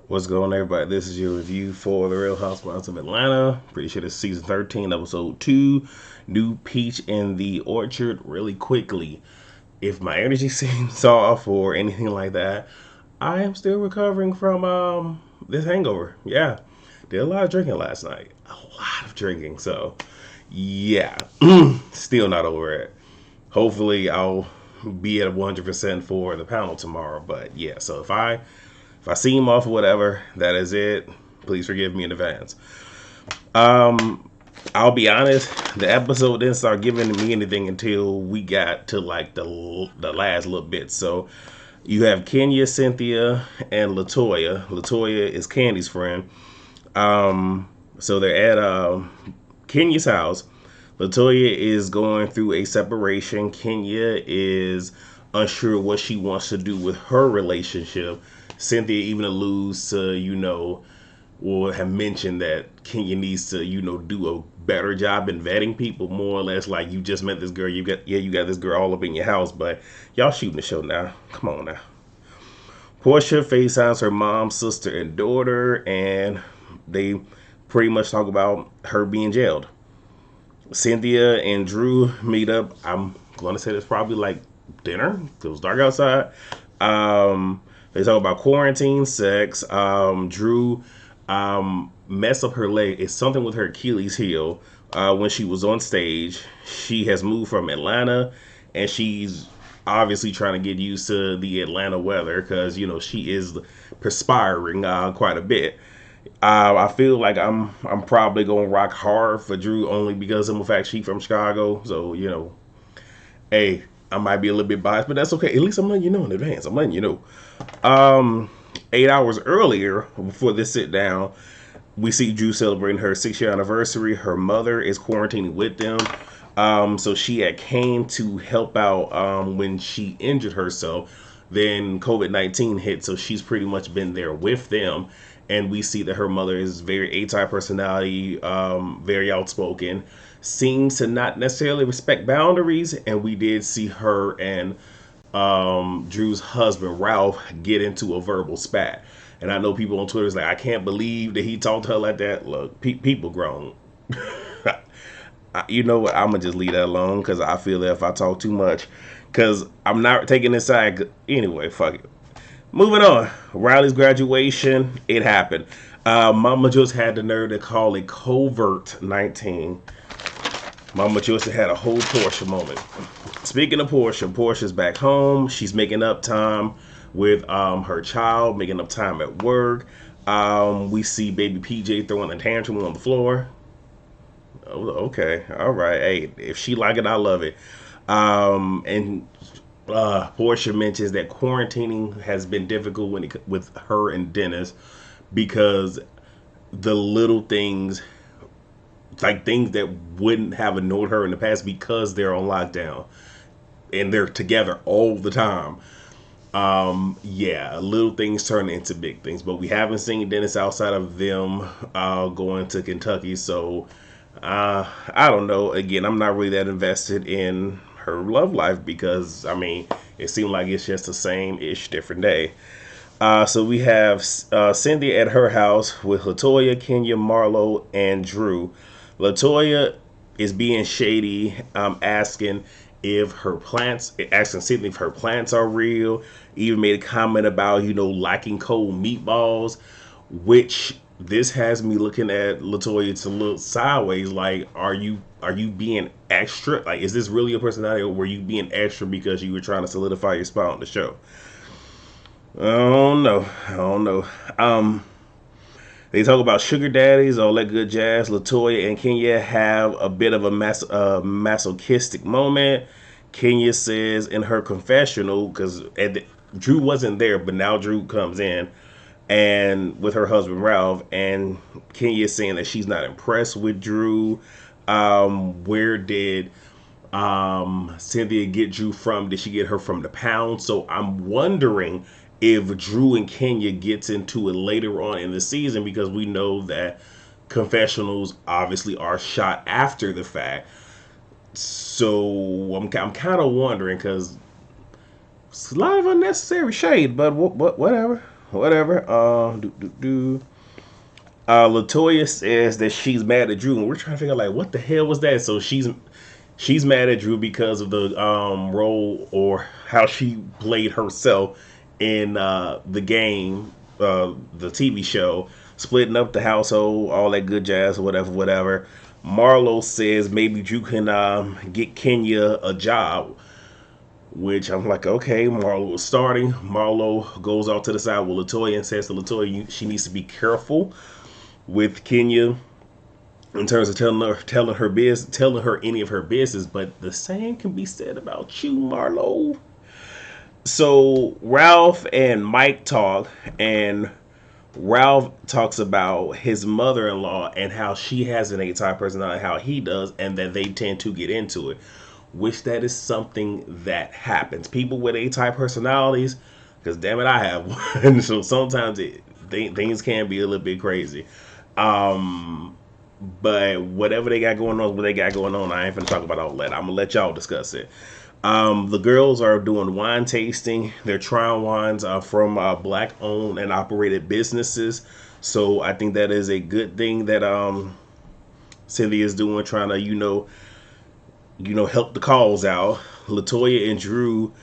What's going on, everybody? This is your review for The Real Housewives of Atlanta. Pretty sure this is season 13, episode 2, New Peach in the Orchard. Really quickly, if my energy seems off or anything like that, I am still recovering from this hangover. Yeah, did a lot of drinking last night. A lot of drinking. So, yeah, still not over it. Hopefully, I'll be at 100% for the panel tomorrow. But yeah, so if I seem off or whatever, that is it. Please forgive me in advance. I'll be honest, the episode didn't start giving me anything until we got to like the last little bit. So you have Kenya, Cynthia, and Latoya. Latoya is Candy's friend. So they're at Kenya's house. Latoya is going through a separation. Kenya is unsure what she wants to do with her relationship. Cynthia even alludes to, or have mentioned that Kenya needs to, do a better job in vetting people, more or less. Like, you just met this girl, you got this girl all up in your house, but y'all shooting the show now. Come on now. Portia FaceTimes her mom, sister, and daughter, and they pretty much talk about her being jailed. Cynthia and Drew meet up. I'm going to say it's probably like dinner. It was dark outside. They talk about quarantine, sex. Drew messed up her leg. It's something with her Achilles heel. When she was on stage, she has moved from Atlanta, and she's obviously trying to get used to the Atlanta weather because she is perspiring quite a bit. I feel like I'm probably gonna rock hard for Drew only because of the fact she's from Chicago. So hey, I might be a little bit biased, but that's okay. At least I'm letting you know in advance. I'm letting you know. 8 hours earlier, before this sit down, we see Drew celebrating her 6-year anniversary. Her mother is quarantining with them. So she had came to help out when she injured herself. Then COVID-19 hit, so she's pretty much been there with them. And we see that her mother is very A-type personality, very outspoken, seems to not necessarily respect boundaries. And we did see her and Drew's husband, Ralph, get into a verbal spat. And I know people on Twitter is like, I can't believe that he talked to her like that. Look, people grown. You know what? I'm going to just leave that alone because I feel that if I talk too much, because I'm not taking this side. Anyway, fuck it. Moving on. Riley's graduation. It happened. Mama just had the nerve to call it covert 19. Mama just had a whole Portia moment. Speaking of Portia, Portia's back home. She's making up time with her child, making up time at work. We see baby PJ throwing a tantrum on the floor. Oh, okay. All right. Hey, if she like it, I love it. And Portia mentions that quarantining has been difficult with her and Dennis because the little things, like things that wouldn't have annoyed her in the past because they're on lockdown and they're together all the time. Yeah, little things turn into big things, but we haven't seen Dennis outside of them going to Kentucky. So I don't know. Again, I'm not really that invested in her love life because it seemed like it's just the same ish, different day. So we have Cindy at her house with Latoya, Kenya, Marlo, and Drew. Latoya is being shady, asking Cindy if her plants are real. Even made a comment about liking cold meatballs, which this has me looking at Latoya to look sideways. Like, are you being extra? Like, is this really your personality, or were you being extra because you were trying to solidify your spot on the show? I don't know. They talk about sugar daddies, all that good jazz. Latoya and Kenya have a bit of a masochistic moment. Kenya says in her confessional, because Drew wasn't there, but now Drew comes in, and with her husband Ralph, and Kenya saying that she's not impressed with Drew. Where did Cynthia get Drew from? Did she get her from the pound? So I'm wondering if Drew and Kenya gets into it later on in the season, because we know that confessionals obviously are shot after the fact. So I'm kind of wondering, because it's a lot of unnecessary shade, but whatever. whatever. Latoya says that she's mad at Drew, and we're trying to figure out like what the hell was that. So she's mad at Drew because of the role or how she played herself in the game, the TV show, splitting up the household, all that good jazz, whatever, whatever. Marlo says maybe Drew can get Kenya a job, which I'm like, okay, Marlo is starting. Marlo goes off to the side with Latoya and says to Latoya she needs to be careful with Kenya in terms of telling her any of her business. But the same can be said about you, Marlo. So Ralph and Mike talk, and Ralph talks about his mother-in-law and how she has an A-type personality, how he does, and that they tend to get into it. Which that is something that happens. People with A-type personalities, because damn it, I have one. So sometimes things can be a little bit crazy. Um, but whatever they got going on, what they got going on, I ain't finna talk about all that. I'm gonna let y'all discuss it. The girls are doing wine tasting. They're trying wines from black owned and operated businesses. So I think that is a good thing that Cynthia is doing, trying to help the cause out. Latoya and Drew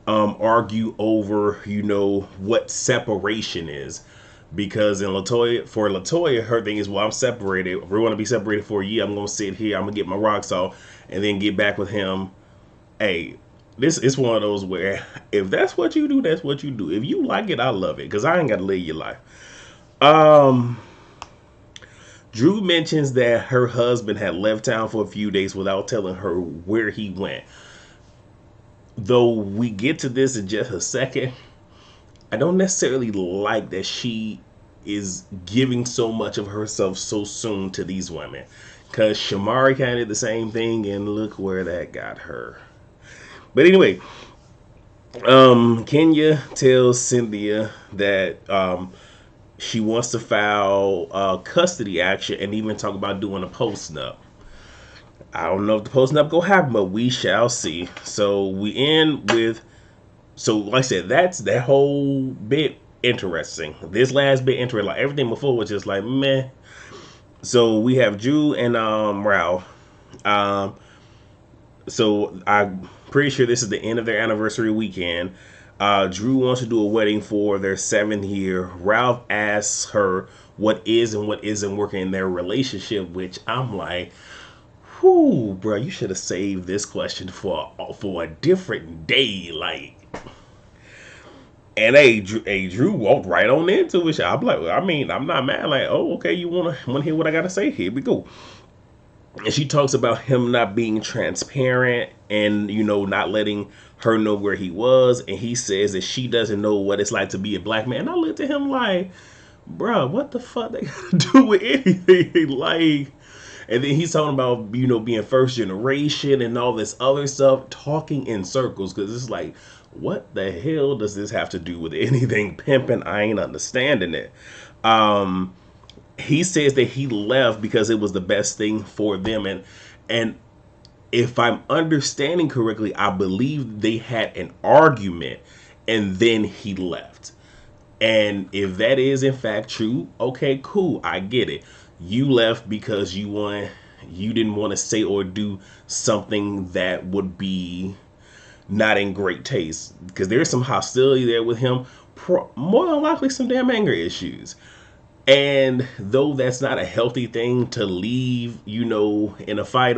argue over what separation is, because for Latoya, her thing is, well, I'm separated. We want to be separated for a year. I'm gonna sit here. I'm gonna get my rocks off, and then get back with him. Hey, this is one of those where if that's what you do, that's what you do. If you like it, I love it, because I ain't got to live your life. Um, Drew mentions that her husband had left town for a few days without telling her where he went. Though we get to this in just a second, I don't necessarily like that she is giving so much of herself so soon to these women. Because Shamari kind of did the same thing, and look where that got her. But anyway, Kenya tells Cynthia that she wants to file custody action and even talk about doing a post-nup. I don't know if the post-nup go happen, but we shall see. So we end with, so like I said, that's that whole bit interesting. This last bit interesting. Like everything before was just like meh. So we have Drew and Ralph. Um, so I'm pretty sure this is the end of their anniversary weekend. Drew wants to do a wedding for their 7th year. Ralph asks her what is and what isn't working in their relationship, which I'm like, whoo, bro, you should have saved this question for a different day. Like, and Drew walked right on into it. I'm like, I mean, I'm not mad. Like, oh, okay, you wanna hear what I gotta say? Here we go. And she talks about him not being transparent and not letting her know where he was, and he says that she doesn't know what it's like to be a black man. And I looked at him like, bruh, what the fuck they gotta do with anything? Like, and then he's talking about being first generation and all this other stuff, talking in circles, because it's like, what the hell does this have to do with anything pimping? I ain't understanding it. He says that he left because it was the best thing for them, and if I'm understanding correctly, I believe they had an argument and then he left. And if that is in fact true, okay, cool, I get it. You left because you didn't want to say or do something that would be not in great taste, because there's some hostility there with him, more than likely some damn anger issues. And though that's not a healthy thing to leave, in a fight,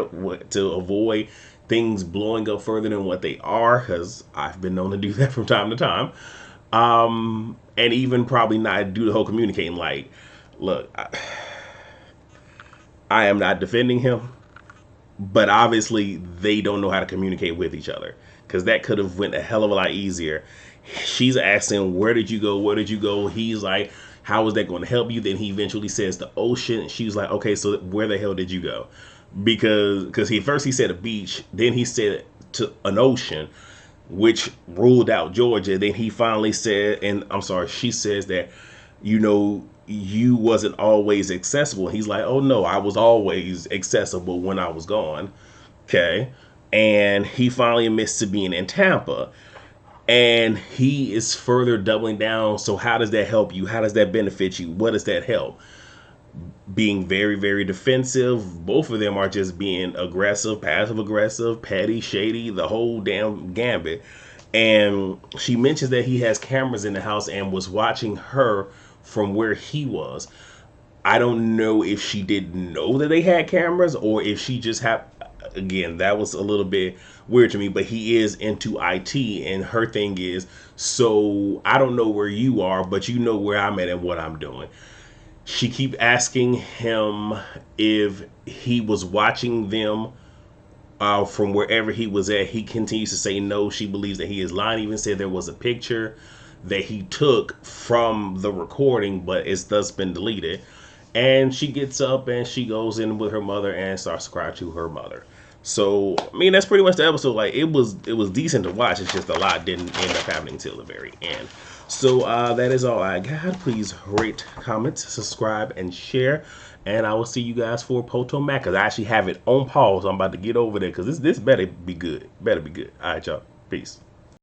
to avoid things blowing up further than what they are, because I've been known to do that from time to time. And even probably not do the whole communicating. Like, look, I am not defending him, but obviously they don't know how to communicate with each other, because that could have went a hell of a lot easier. She's asking, where did you go? Where did you go? He's like, how is that going to help you? Then he eventually says the ocean. She's like, okay, so where the hell did you go? Because he said a beach, then he said to an ocean, which ruled out Georgia. Then he finally said, and I'm sorry, she says that, you wasn't always accessible. He's like, oh no, I was always accessible when I was gone. Okay. And he finally admits to being in Tampa. And he is further doubling down. So how does that help you? How does that benefit you? What does that help? Being very, very defensive. Both of them are just being aggressive, passive aggressive, petty, shady, the whole damn gambit. And she mentions that he has cameras in the house and was watching her from where he was. I don't know if she didn't know that they had cameras or if she just had. Again, that was a little bit weird to me, but he is into IT, and her thing is, so I don't know where you are, but you know where I'm at and what I'm doing. She keep asking him if he was watching them from wherever he was at. He continues to say no. She believes that he is lying. Even said there was a picture that he took from the recording, but it's thus been deleted. And she gets up and she goes in with her mother and starts to cry to her mother. So I mean that's pretty much the episode. Like it was decent to watch. It's just a lot didn't end up happening till the very end. So that is all I got. Please rate, comment, subscribe, and share. And I will see you guys for Potomac because I actually have it on pause. So I'm about to get over there because this better be good. Better be good. All right, y'all. Peace.